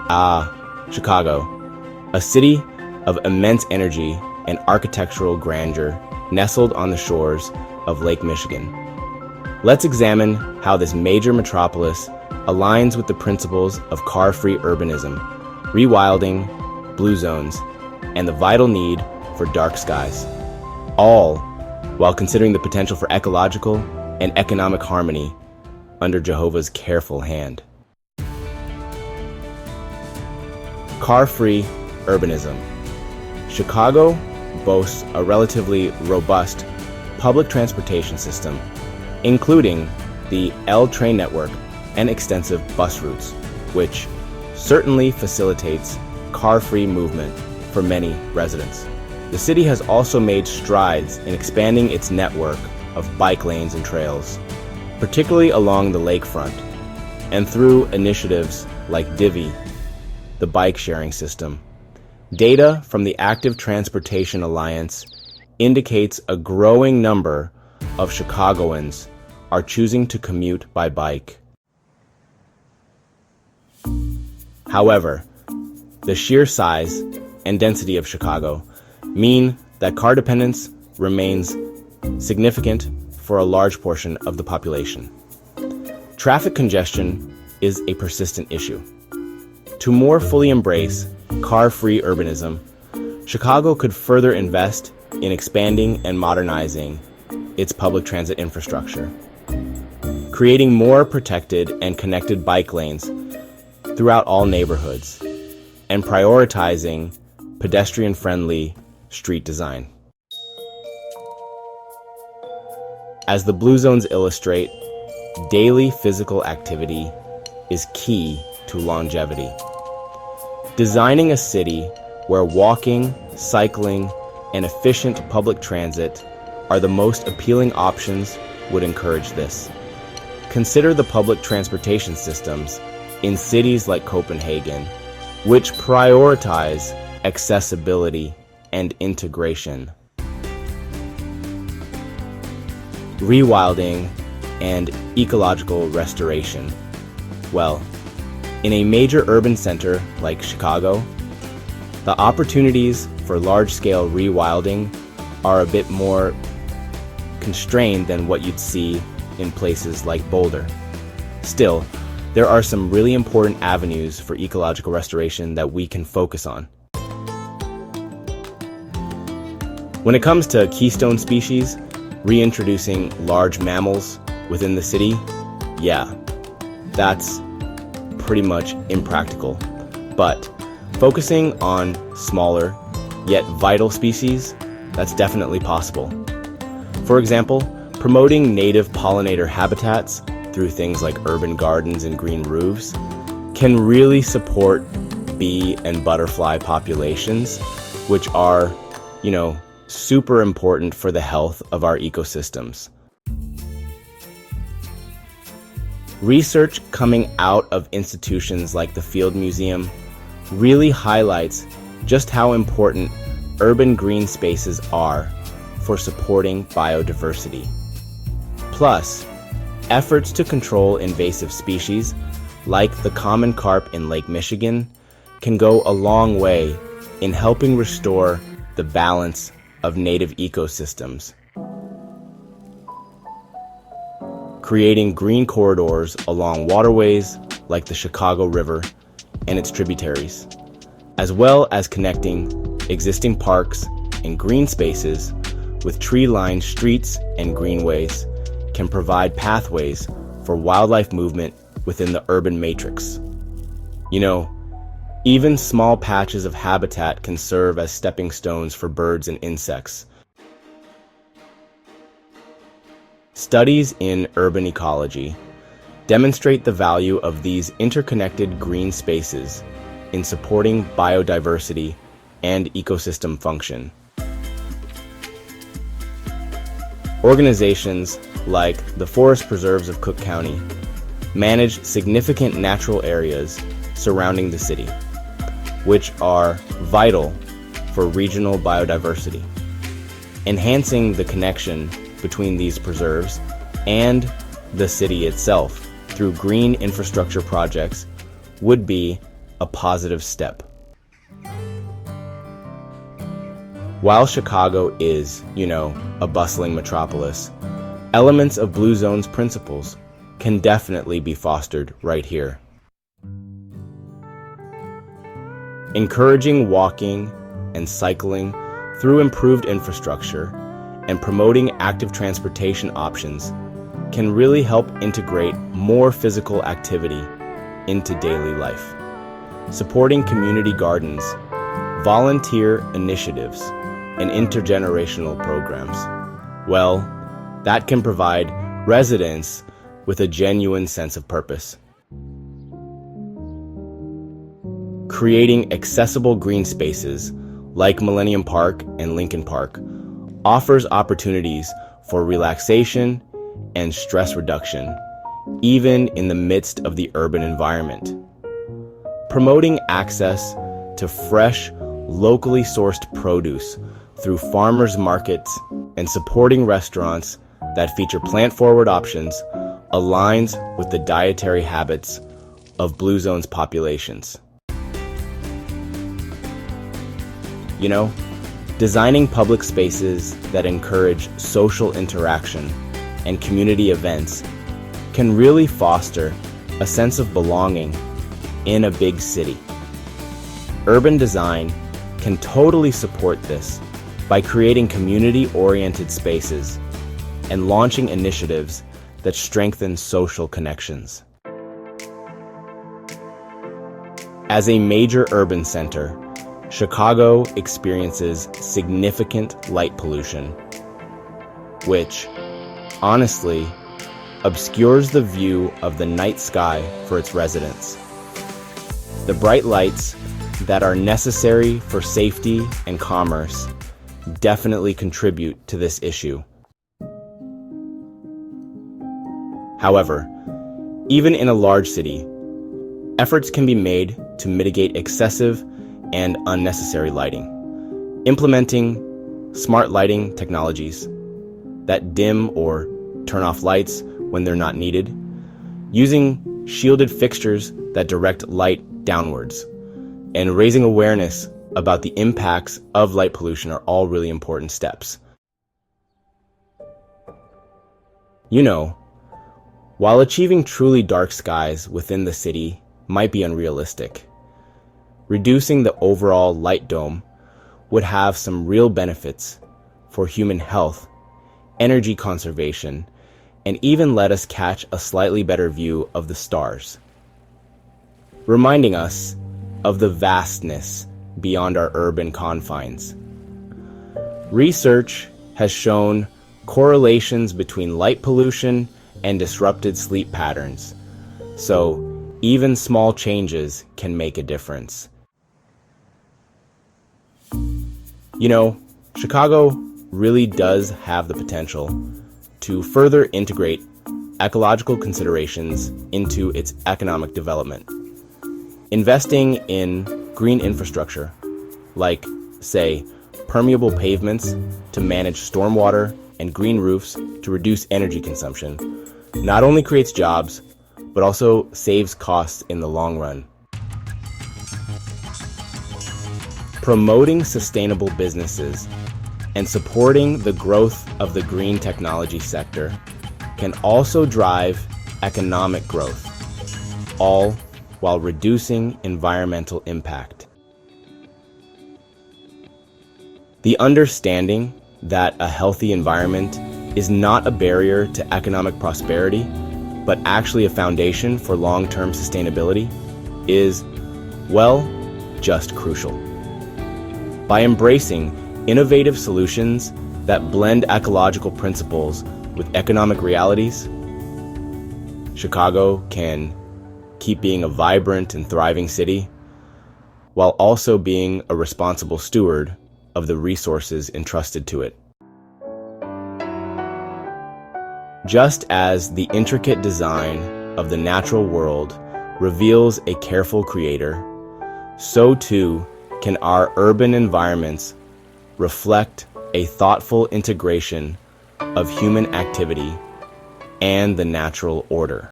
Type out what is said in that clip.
Chicago, a city of immense energy and architectural grandeur nestled on the shores of Lake Michigan. Let's examine how this major metropolis aligns with the principles of car-free urbanism, rewilding, blue zones, and the vital need for dark skies, all while considering the potential for ecological and economic harmony under Jehovah's careful hand. Car-free urbanism. Chicago boasts a relatively robust public transportation system, including the L train network and extensive bus routes, which certainly facilitates car-free movement for many residents. The city has also made strides in expanding its network of bike lanes and trails, particularly along the lakefront, and through initiatives like Divvy, the bike sharing system. Data from the Active Transportation Alliance indicates a growing number of Chicagoans are choosing to commute by bike. However, the sheer size and density of Chicago mean that car dependence remains significant for a large portion of the population. Traffic congestion is a persistent issue. To more fully embrace car-free urbanism, Chicago could further invest in expanding and modernizing its public transit infrastructure, creating more protected and connected bike lanes throughout all neighborhoods, and prioritizing pedestrian-friendly street design. As the blue zones illustrate, daily physical activity is key to longevity. Designing a city where walking, cycling, and efficient public transit are the most appealing options would encourage this. Consider the public transportation systems in cities like Copenhagen, which prioritize accessibility and integration. Rewilding and ecological restoration. Well, in a major urban center like Chicago, the opportunities for large-scale rewilding are a bit more constrained than what you'd see in places like Boulder. Still, there are some really important avenues for ecological restoration that we can focus on. When it comes to Keystone species, reintroducing large mammals within the city, yeah, that's pretty much impractical. But focusing on smaller, yet vital species, that's definitely possible. For example, promoting native pollinator habitats through things like urban gardens and green roofs can really support bee and butterfly populations, which are, super important for the health of our ecosystems. Research coming out of institutions like the Field Museum really highlights just how important urban green spaces are for supporting biodiversity. Plus, efforts to control invasive species, like the common carp in Lake Michigan, can go a long way in helping restore the balance of native ecosystems. Creating green corridors along waterways like the Chicago River and its tributaries, as well as connecting existing parks and green spaces with tree-lined streets and greenways, can provide pathways for wildlife movement within the urban matrix. Even small patches of habitat can serve as stepping stones for birds and insects. Studies in urban ecology demonstrate the value of these interconnected green spaces in supporting biodiversity and ecosystem function. Organizations like the Forest Preserves of Cook County manage significant natural areas surrounding the city, which are vital for regional biodiversity. Enhancing the connection between these preserves and the city itself through green infrastructure projects would be a positive step. While Chicago is, a bustling metropolis, elements of Blue Zone's principles can definitely be fostered right here. Encouraging walking and cycling through improved infrastructure and promoting active transportation options can really help integrate more physical activity into daily life. Supporting community gardens, volunteer initiatives, and intergenerational programs, well, that can provide residents with a genuine sense of purpose. Creating accessible green spaces like Millennium Park and Lincoln Park offers opportunities for relaxation and stress reduction, even in the midst of the urban environment. Promoting access to fresh, locally sourced produce through farmers markets and supporting restaurants that feature plant-forward options aligns with the dietary habits of Blue Zone's populations. Designing public spaces that encourage social interaction and community events can really foster a sense of belonging in a big city. Urban design can totally support this by creating community-oriented spaces and launching initiatives that strengthen social connections. As a major urban center, Chicago experiences significant light pollution, which, honestly, obscures the view of the night sky for its residents. The bright lights that are necessary for safety and commerce definitely contribute to this issue. However, even in a large city, efforts can be made to mitigate excessive and unnecessary lighting. Implementing smart lighting technologies that dim or turn off lights when they're not needed, using shielded fixtures that direct light downwards, and raising awareness about the impacts of light pollution are all really important steps. While achieving truly dark skies within the city might be unrealistic, reducing the overall light dome would have some real benefits for human health, energy conservation, and even let us catch a slightly better view of the stars, reminding us of the vastness beyond our urban confines. Research has shown correlations between light pollution and disrupted sleep patterns, so even small changes can make a difference. Chicago really does have the potential to further integrate ecological considerations into its economic development. Investing in green infrastructure, like, say, permeable pavements to manage stormwater and green roofs to reduce energy consumption, not only creates jobs, but also saves costs in the long run. Promoting sustainable businesses and supporting the growth of the green technology sector can also drive economic growth, all while reducing environmental impact. The understanding that a healthy environment is not a barrier to economic prosperity, but actually a foundation for long-term sustainability is, just crucial. By embracing innovative solutions that blend ecological principles with economic realities, Chicago can keep being a vibrant and thriving city, while also being a responsible steward of the resources entrusted to it. Just as the intricate design of the natural world reveals a careful creator, so too can our urban environments reflect a thoughtful integration of human activity and the natural order.